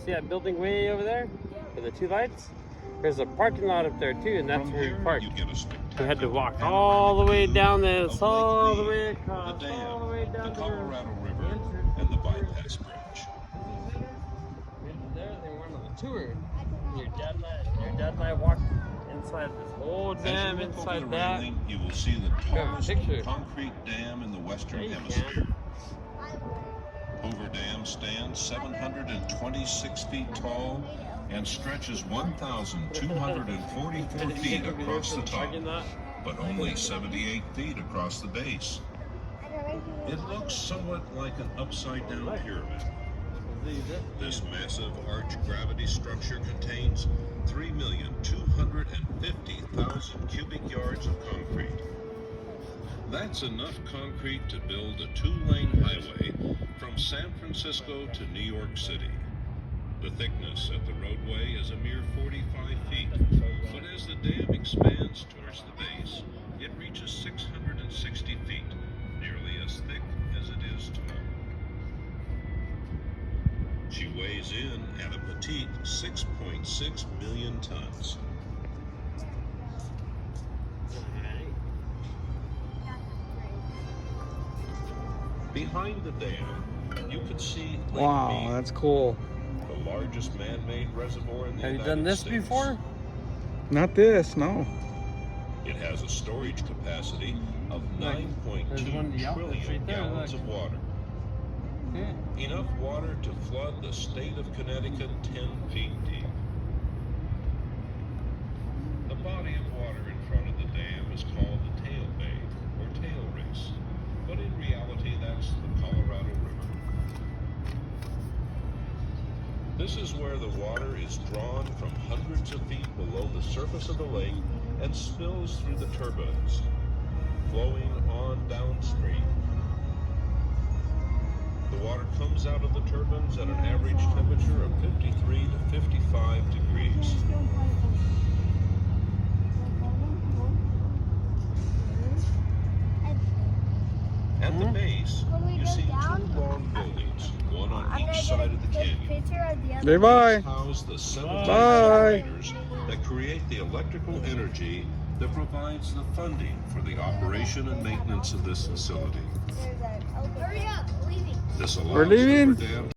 See that building way over there? With the two lights? There's a parking lot up there too, and that's where we parked. We had to walk all the way down this, all the way across, all the way down the Colorado to River, and the bypass bridge. There, they went on the tour. Your dad and I walked inside this whole dam, inside that. Railing, you will see the tallest concrete dam in the Western Hemisphere. Hoover Dam stands 726 feet tall and stretches 1,244 feet across the top, but only 78 feet across the base. It looks somewhat like an upside-down pyramid. This massive arch gravity structure contains 3,250,000 cubic yards of concrete. That's enough concrete to build a two-lane highway from San Francisco to New York City. The thickness at the roadway is a mere 45 feet, but as the dam expands towards the base, it reaches 660 feet, nearly as thick as it is tall. She weighs in at a petite 6.6 million tons. Behind the dam, you can see Lake Wow, that's cool. The largest man-made reservoir in the Have you United done this States. before? Not this, no. It has a storage capacity of 9.2 trillion right there, gallons look. of water. Yeah. Enough water to flood the state of Connecticut 10 feet deep. The body of water in front of the dam is called the tail bay, or tail race, but in reality that's the Colorado River. This is where the water is drawn from hundreds of feet below the surface of the lake and spills through the turbines, flowing on downstream. The water comes out of the turbines at an average temperature of 53 to 55 degrees. At the base, you see two long buildings, one on each side of the canyon. Say bye. House the 17 Bye. generators that create the electrical energy that provides the funding for the operation and maintenance of this facility. Hurry up, leaving. This allows We're leaving. Hoover Dam